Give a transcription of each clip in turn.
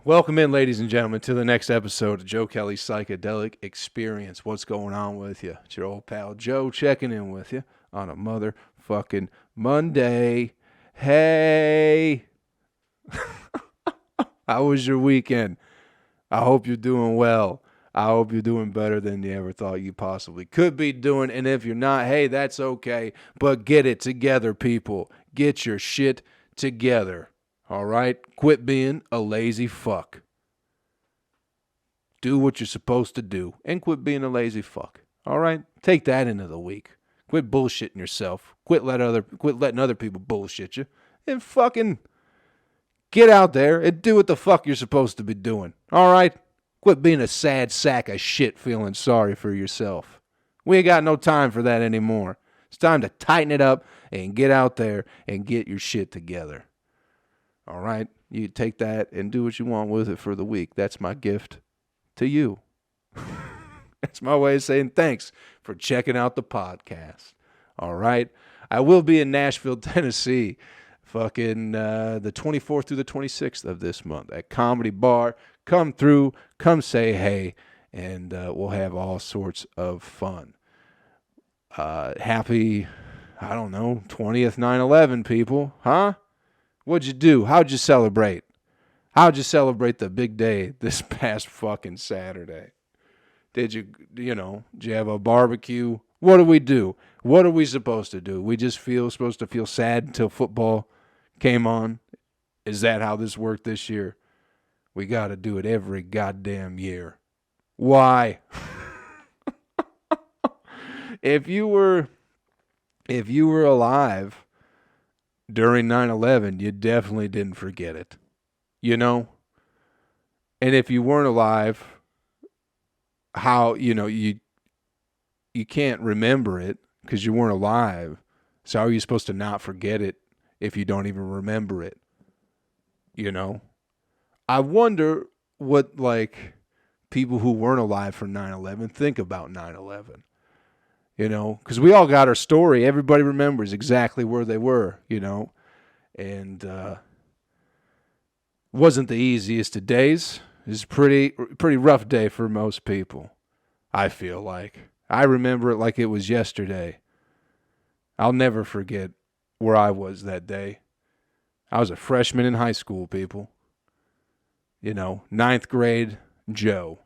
Welcome in, ladies and gentlemen, to the next episode of Joe Kelley's Psychedelic Experience. What's going on with you? It's your old pal Joe checking in with you on a motherfucking Monday. Hey! How was your weekend? I hope you're doing well. I hope you're doing better than you ever thought you possibly could be doing. And if you're not, hey, that's okay. But get it together, people. Get your shit together. All right? Quit being a lazy fuck. Do what you're supposed to do and quit being a lazy fuck. All right? Take that into the week. Quit bullshitting yourself. Quit letting other people bullshit you. And fucking get out there and do what the fuck you're supposed to be doing. All right? Quit being a sad sack of shit feeling sorry for yourself. We ain't got no time for that anymore. It's time to tighten it up and get out there and get your shit together. All right? You take that and do what you want with it for the week. That's my gift to you. That's my way of saying thanks for checking out the podcast. All right? I will be in Nashville, Tennessee, fucking the 24th through the 26th of this month at Comedy Bar. Come through, come say hey, and we'll have all sorts of fun. Happy, 20th 9/11, people, huh? What'd you do? How'd you celebrate? How'd you celebrate the big day this past fucking Saturday? Did you have a barbecue? What do we do? What are we supposed to do? We just supposed to feel sad until football came on? Is that how this worked this year? We got to do it every goddamn year. Why? If you were alive during 9/11, you definitely didn't forget it. You know? And if you weren't alive, how, you can't remember it because you weren't alive. So how are you supposed to not forget it if you don't even remember it? You know? I wonder what, people who weren't alive for 9/11 think about 9/11. Because we all got our story. Everybody remembers exactly where they were, and wasn't the easiest of days. It was a pretty rough day for most people, I feel like. I remember it like it was yesterday. I'll never forget where I was that day. I was a freshman in high school, people. Ninth grade Joe.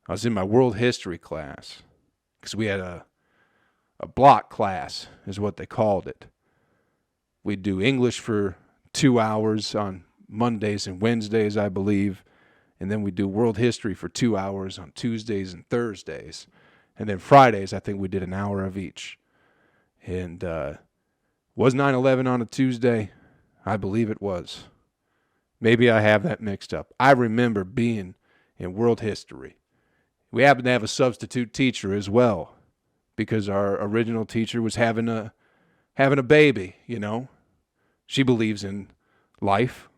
I was in my world history class. Because we had a block class, is what they called it. We'd do English for 2 hours on Mondays and Wednesdays, I believe. And then we'd do world history for 2 hours on Tuesdays and Thursdays. And then Fridays, I think we did an hour of each. And was 9/11 on a Tuesday? I believe it was. Maybe I have that mixed up. I remember being in world history. We happened to have a substitute teacher as well, because our original teacher was having a baby, She believes in life.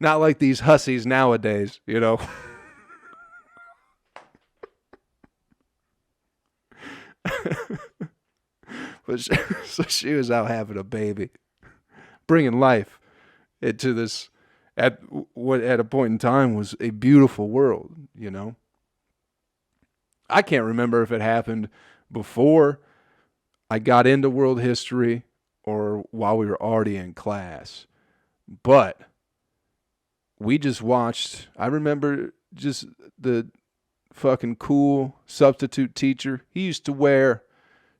Not like these hussies nowadays, But so she was out having a baby, bringing life into this at a point in time was a beautiful world, I can't remember if it happened before I got into world history or while we were already in class. But we just watched, I remember just the fucking cool substitute teacher. He used to wear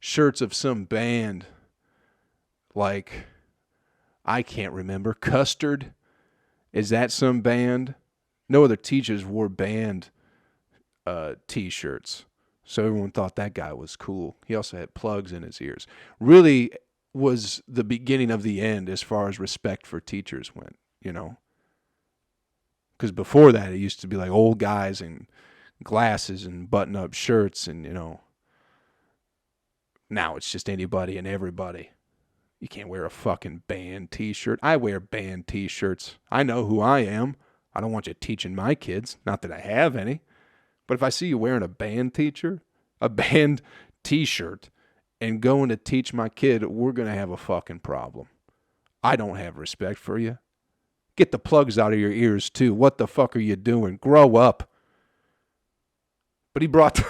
shirts of some band, like, I can't remember, Custard. Is that some band? No other teachers wore band T-shirts. So everyone thought that guy was cool. He also had plugs in his ears. Really was the beginning of the end as far as respect for teachers went, Because before that, it used to be like old guys in glasses and button-up shirts and, now it's just anybody and everybody. You can't wear a fucking band T-shirt. I wear band T-shirts. I know who I am. I don't want you teaching my kids. Not that I have any. But if I see you wearing a band T-shirt and going to teach my kid, we're going to have a fucking problem. I don't have respect for you. Get the plugs out of your ears, too. What the fuck are you doing? Grow up. But he brought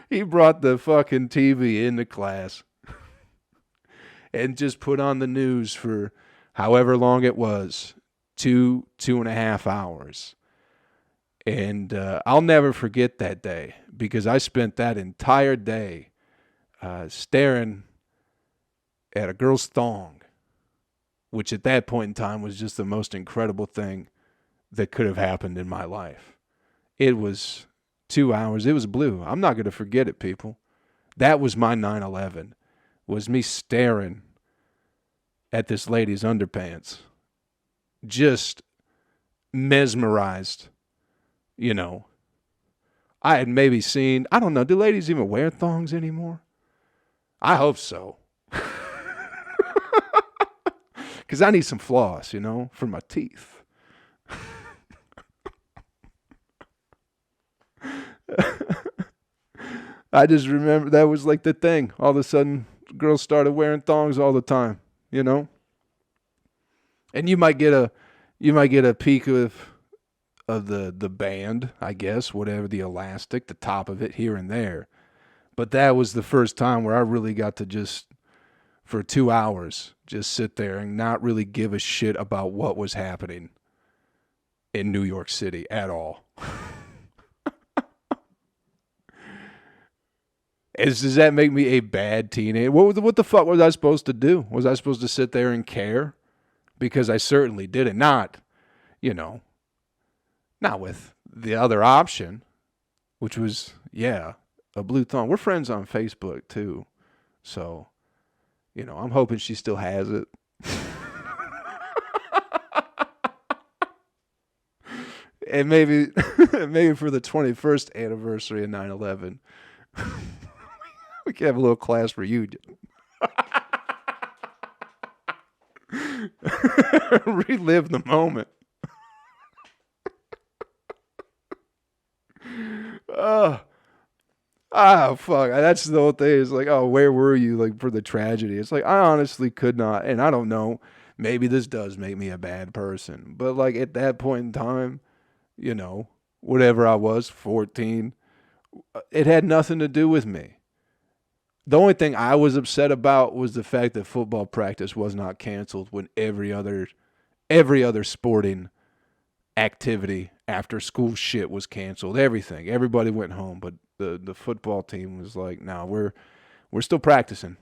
he brought the fucking TV into class and just put on the news for however long it was, 2.5 hours. And I'll never forget that day because I spent that entire day staring at a girl's thong, which at that point in time was just the most incredible thing that could have happened in my life. It was 2 hours. It was blue. I'm not going to forget it, people. That was my 9/11, was me staring at this lady's underpants. Just mesmerized, you know. I had maybe seen, I don't know, do ladies even wear thongs anymore? I hope so. Because I need some floss, you know, for my teeth. I just remember that was like the thing. All of a sudden, girls started wearing thongs all the time, you know? And you might get a peek of the band, I guess, whatever, the elastic, the top of it here and there. But that was the first time where I really got to just, for 2 hours, just sit there and not really give a shit about what was happening in New York City at all. Does that make me a bad teenager? What the fuck was I supposed to do? Was I supposed to sit there and care? Because I certainly didn't. Not with the other option, which was, a blue thong. We're friends on Facebook, too. So, I'm hoping she still has it. And maybe for the 21st anniversary of 9/11, we can have a little class reunion. Relive the moment. Fuck. That's the whole thing. It's like, where were you, like, for the tragedy? It's like, I honestly could not, and I don't know, maybe this does make me a bad person, but, like, at that point in time, whatever I was, 14, it had nothing to do with me. The only thing I was upset about was the fact that football practice was not canceled when every other sporting activity after school shit was canceled. Everything. Everybody went home, but the football team was like, no, we're still practicing.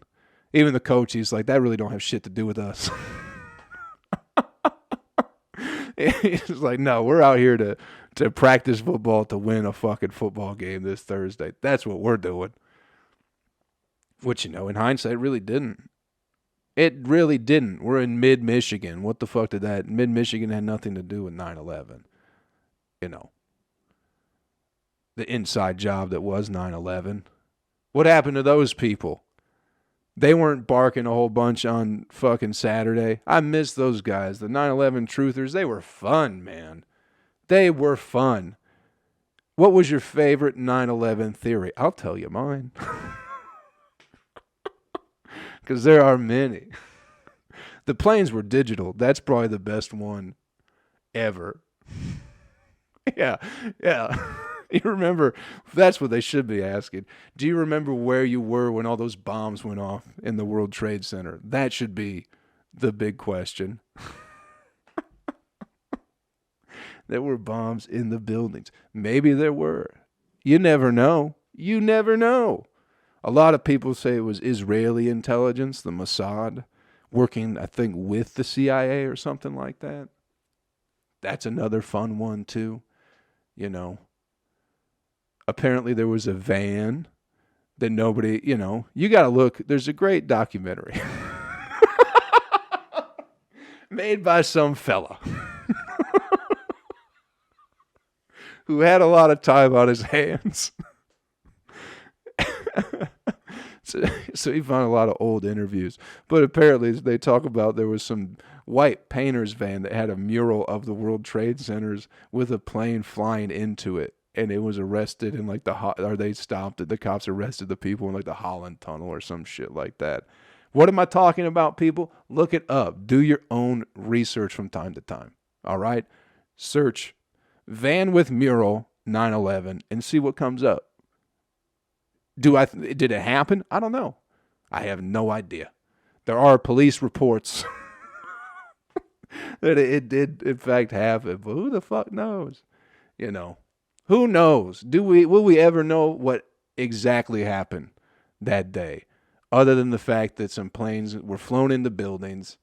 Even the coach, he's like, that really don't have shit to do with us. He's like, no, we're out here to practice football to win a fucking football game this Thursday. That's what we're doing. Which, in hindsight, it really didn't. It really didn't. We're in mid-Michigan. What the fuck did that? Mid-Michigan had nothing to do with 9/11. The inside job that was 9/11. What happened to those people? They weren't barking a whole bunch on fucking Saturday. I miss those guys. The 9/11 truthers, they were fun, man. They were fun. What was your favorite 9/11 theory? I'll tell you mine. Because there are many. The planes were digital. That's probably the best one ever. Yeah. You remember, that's what they should be asking. Do you remember where you were when all those bombs went off in the World Trade Center? That should be the big question. There were bombs in the buildings. Maybe there were. You never know. You never know. A lot of people say it was Israeli intelligence, the Mossad, working, I think, with the CIA or something like that. That's another fun one, too. Apparently there was a van that nobody, you got to look. There's a great documentary made by some fella who had a lot of time on his hands. So he found a lot of old interviews. But apparently they talk about there was some white painter's van that had a mural of the World Trade Centers with a plane flying into it. and it was arrested in like they stopped it. The cops arrested the people in like the Holland Tunnel or some shit like that. What am I talking about, people? Look it up. Do your own research from time to time. All right? Search van with mural 9/11 and see what comes up. Did it happen? I don't know. I have no idea. There are police reports that it did in fact happen, but who the fuck knows? You know, who knows? Will we ever know what exactly happened that day, other than the fact that some planes were flown into buildings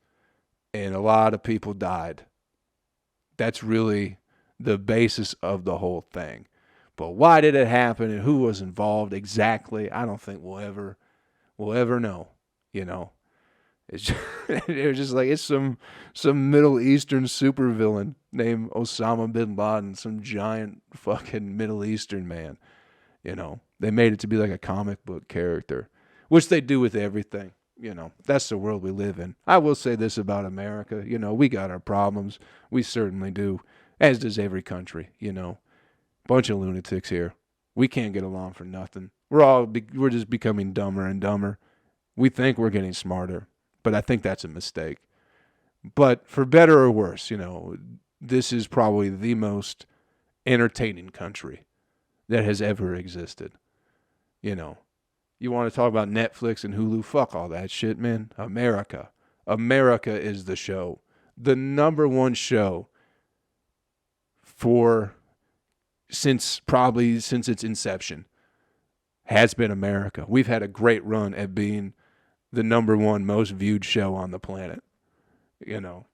and a lot of people died? That's really the basis of the whole thing. But why did it happen and who was involved exactly? I don't think we'll ever know. You know, it's just like it's some Middle Eastern supervillain named Osama bin Laden, some giant fucking Middle Eastern man. You know, they made it to be like a comic book character, which they do with everything. You know, that's the world we live in. I will say this about America. You know, we got our problems. We certainly do, as does every country. You know, bunch of lunatics here. We can't get along for nothing. We're just becoming dumber and dumber. We think we're getting smarter, but I think that's a mistake. But for better or worse, you know, this is probably the most entertaining country that has ever existed. You know, you want to talk about Netflix and Hulu? Fuck all that shit, man. America is the show. The number one show since its inception has been America. We've had a great run at being the number one most viewed show on the planet. You know,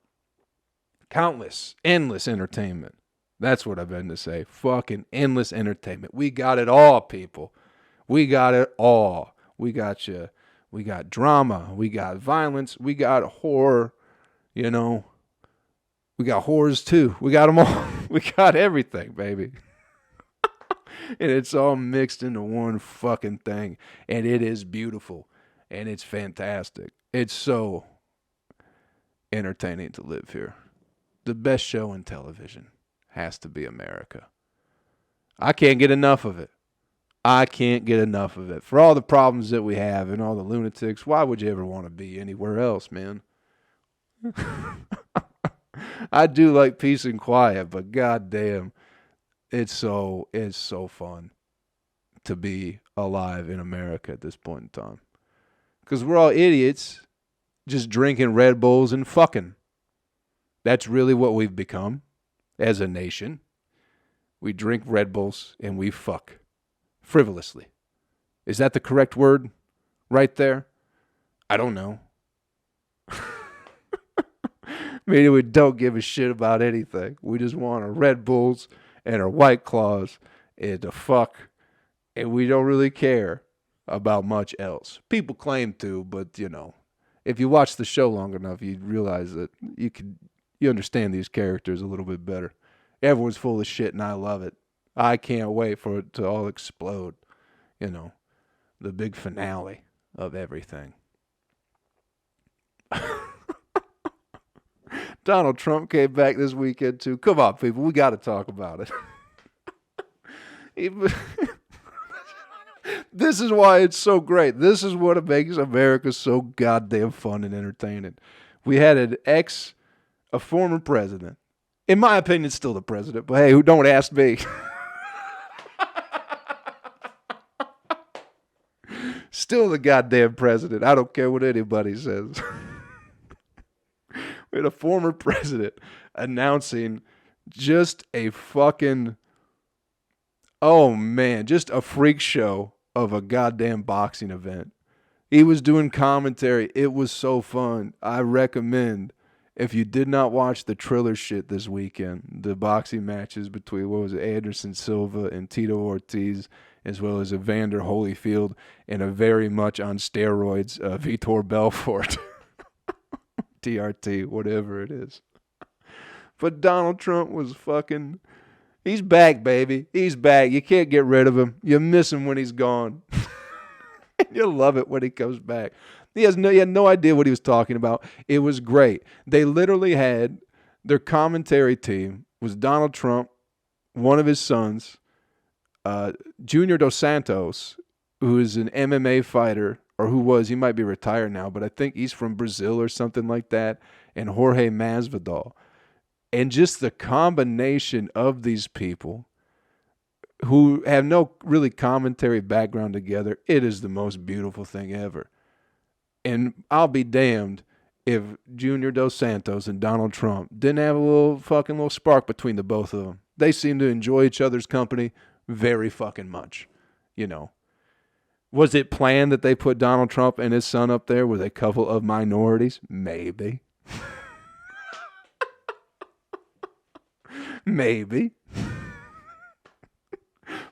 endless entertainment. That's what I've been to say. Fucking endless entertainment. We got it all, people. We got it all. We got you. We got drama. We got violence. We got horror. You know, we got whores too. We got them all. We got everything, baby. And it's all mixed into one fucking thing. And it is beautiful. And it's fantastic. It's so entertaining to live here. The best show in television has to be America. I can't get enough of it. For all the problems that we have and all the lunatics, why would you ever want to be anywhere else, man? I do like peace and quiet, but goddamn, it's so fun to be alive in America at this point in time. Because we're all idiots just drinking Red Bulls and fucking. That's really what we've become as a nation. We drink Red Bulls and we fuck frivolously. Is that the correct word right there? I don't know. Meaning we don't give a shit about anything. We just want our Red Bulls and our White Claws and to fuck. And we don't really care about much else. People claim to, but you know, if you watch the show long enough, you realize that you understand these characters a little bit better. Everyone's full of shit and I love it. I can't wait for it to all explode. You know, the big finale of everything. Donald Trump came back this weekend too. Come on, people, we got to talk about it. This is why it's so great. This is what makes America so goddamn fun and entertaining. We had a former president. In my opinion, still the president, but hey, don't ask me. Still the goddamn president. I don't care what anybody says. We had a former president announcing just a fucking, oh man, just a freak show of a goddamn boxing event. He was doing commentary. It was so fun. I recommend, if you did not watch the Triller shit this weekend, the boxing matches between, Anderson Silva and Tito Ortiz, as well as Evander Holyfield and a very much on steroids Vitor Belfort. TRT, whatever it is. But Donald Trump was fucking, he's back, baby. He's back. You can't get rid of him. You miss him when he's gone. You'll love it when he comes back. He had no idea what he was talking about. It was great. They literally had, their commentary team was Donald Trump, one of his sons, Junior Dos Santos, who is an MMA fighter, or he might be retired now, but I think he's from Brazil or something like that, and Jorge Masvidal. And just the combination of these people who have no really commentary background together, it is the most beautiful thing ever. And I'll be damned if Junior Dos Santos and Donald Trump didn't have a little spark between the both of them. They seem to enjoy each other's company very fucking much, you know. Was it planned that they put Donald Trump and his son up there with a couple of minorities? Maybe. Maybe.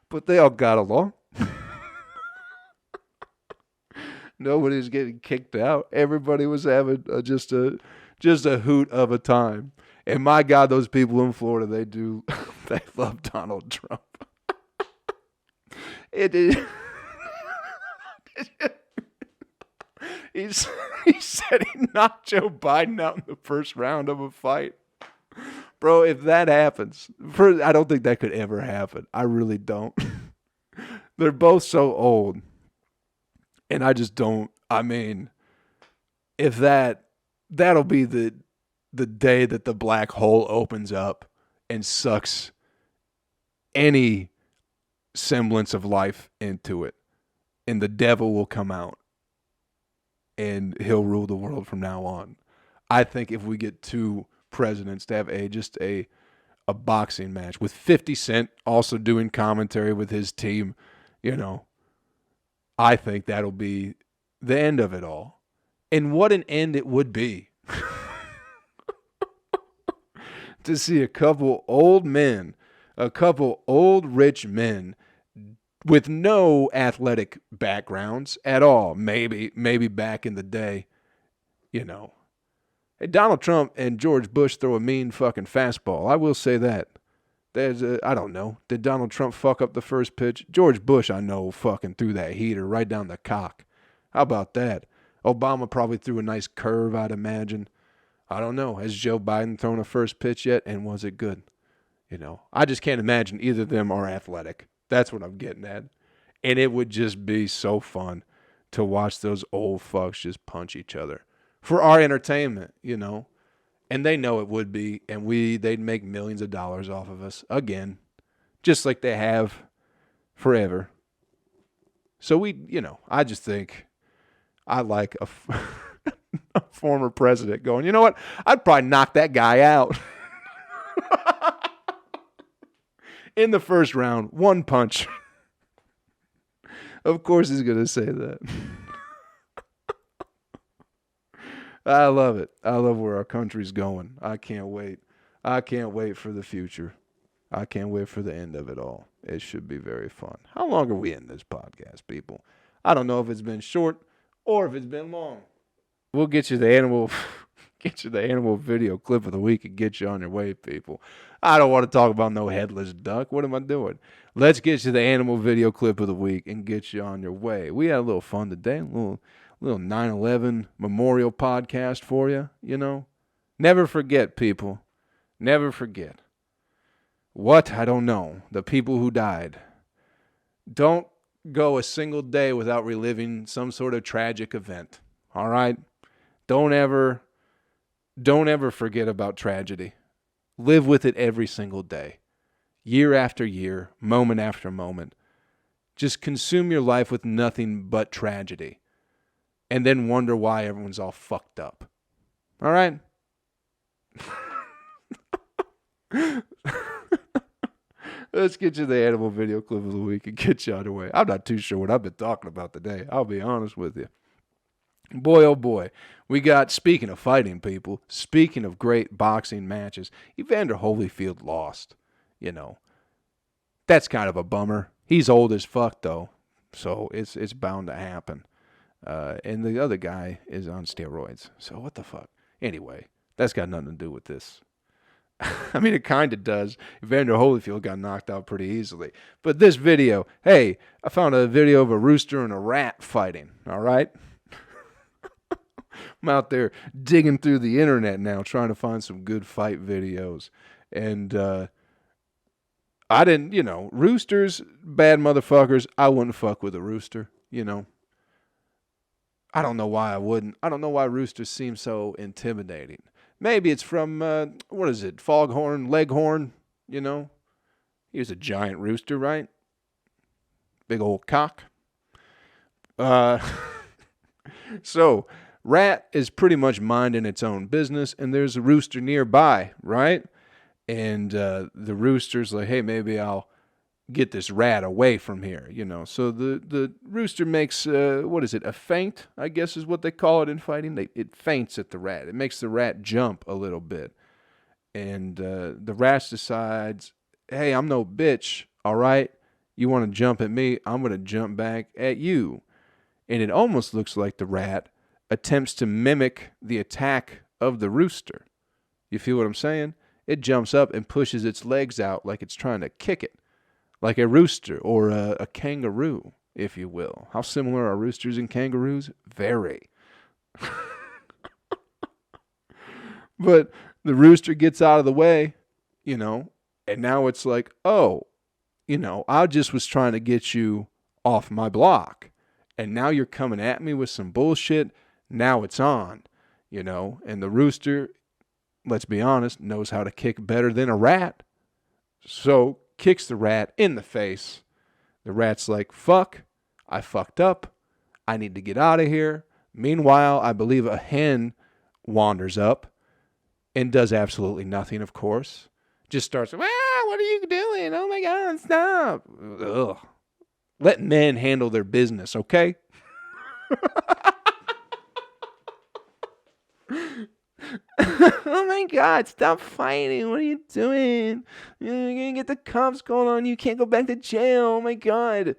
But they all got along. Nobody's getting kicked out. Everybody was having just a hoot of a time. And my God, those people in Florida, they love Donald Trump. It is. He said he knocked Joe Biden out in the first round of a fight. Bro, if that happens, I don't think that could ever happen. I really don't. They're both so old. And I just don't. I mean, if that'll be the day that the black hole opens up and sucks any semblance of life into it. And the devil will come out and he'll rule the world from now on. I think if we get two presidents to have just a boxing match with 50 Cent also doing commentary with his team, you know, I think that'll be the end of it all. And what an end it would be. To see a couple old rich men with no athletic backgrounds at all. Maybe back in the day, you know. Hey, Donald Trump and George Bush throw a mean fucking fastball. I will say that. I don't know. Did Donald Trump fuck up the first pitch? George Bush, I know, fucking threw that heater right down the cock. How about that? Obama probably threw a nice curve, I'd imagine. I don't know. Has Joe Biden thrown a first pitch yet, and was it good? You know, I just can't imagine either of them are athletic. That's what I'm getting at. And it would just be so fun to watch those old fucks just punch each other for our entertainment, you know. And they know it would be, and they'd make millions of dollars off of us again, just like they have forever. So I just think I like a former president going, you know what? I'd probably knock that guy out. In the first round, one punch. Of course he's going to say that. I love it. I love where our country's going. I can't wait. I can't wait for the future. I can't wait for the end of it all. It should be very fun. How long are we in this podcast, people? I don't know if it's been short or if it's been long. We'll get you the animal video clip of the week and get you on your way, people. I don't want to talk about no headless duck. What am I doing? Let's get you the animal video clip of the week and get you on your way. We had a little fun today. A little 9/11 memorial podcast for you, you know. Never forget, people. Never forget. What? I don't know. The people who died. Don't go a single day without reliving some sort of tragic event. All right? Don't ever forget about tragedy. Live with it every single day. Year after year, moment after moment. Just consume your life with nothing but tragedy. And then wonder why everyone's all fucked up. All right? Let's get you the animal video clip of the week and get you on your way. I'm not too sure what I've been talking about today. I'll be honest with you. Boy, oh boy. We got, speaking of fighting people, speaking of great boxing matches, Evander Holyfield lost. You know, that's kind of a bummer. He's old as fuck, though, so it's bound to happen. And the other guy is on steroids, so what the fuck? Anyway, that's got nothing to do with this. I mean, it kind of does. Evander Holyfield got knocked out pretty easily. But this video, hey, I found a video of a rooster and a rat fighting, all right? I'm out there digging through the internet now trying to find some good fight videos. And I didn't, roosters, bad motherfuckers. I wouldn't fuck with a rooster, I don't know why I wouldn't. I don't know why roosters seem so intimidating. Maybe it's from, what is it, foghorn, leghorn, He was a giant rooster, right? Big old cock. Uh, so, rat is pretty much minding its own business, and there's a rooster nearby, right? And the rooster's like, hey, maybe I'll get this rat away from here, So the rooster makes, what is it, a feint, I guess is what they call it in fighting. It feints at the rat. It makes the rat jump a little bit. And the rat decides, hey, I'm no bitch, all right? You want to jump at me, I'm going to jump back at you. And it almost looks like the rat attempts to mimic the attack of the rooster. You feel what I'm saying? It jumps up and pushes its legs out like it's trying to kick it. Like a rooster or a kangaroo, if you will. How similar are roosters and kangaroos? Very. But the rooster gets out of the way, and now it's like, oh, I just was trying to get you off my block. And now you're coming at me with some bullshit. Now it's on, And the rooster, let's be honest, knows how to kick better than a rat. So kicks the rat in the face. The rat's like, fuck, I fucked up. I need to get out of here. Meanwhile, I believe a hen wanders up and does absolutely nothing, of course. Just starts, what are you doing? Oh my God, stop. Ugh. Let men handle their business, okay? Oh my God, stop fighting. What are you doing? You're going to get the cops calling on you. You can't go back to jail. Oh my God.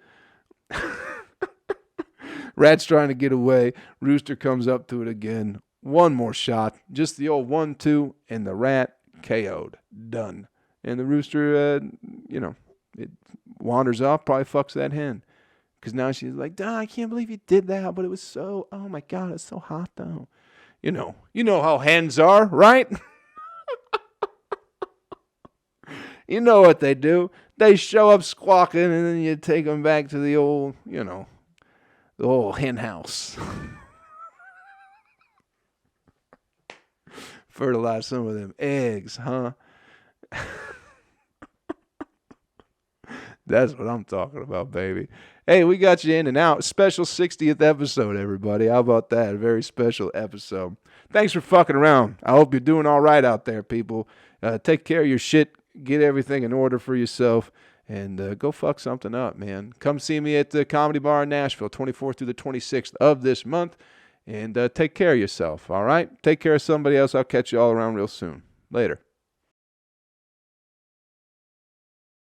Rat's trying to get away. Rooster comes up to it again. One more shot. Just the old 1-2, and the rat KO'd. Done. And the rooster, it wanders off, probably fucks that hen. Because now she's like, Duh, I can't believe you did that, but it was so, oh my God, it's so hot though. You know how hens are, right? You know what they do. They show up squawking, and then you take them back to the old, the old hen house. Fertilize some of them eggs, huh? That's what I'm talking about, baby. Hey, we got you in and out. Special 60th episode, everybody. How about that? A very special episode. Thanks for fucking around. I hope you're doing all right out there, people. Take care of your shit. Get everything in order for yourself. And go fuck something up, man. Come see me at the Comedy Bar in Nashville, 24th through the 26th of this month. And take care of yourself, all right? Take care of somebody else. I'll catch you all around real soon. Later.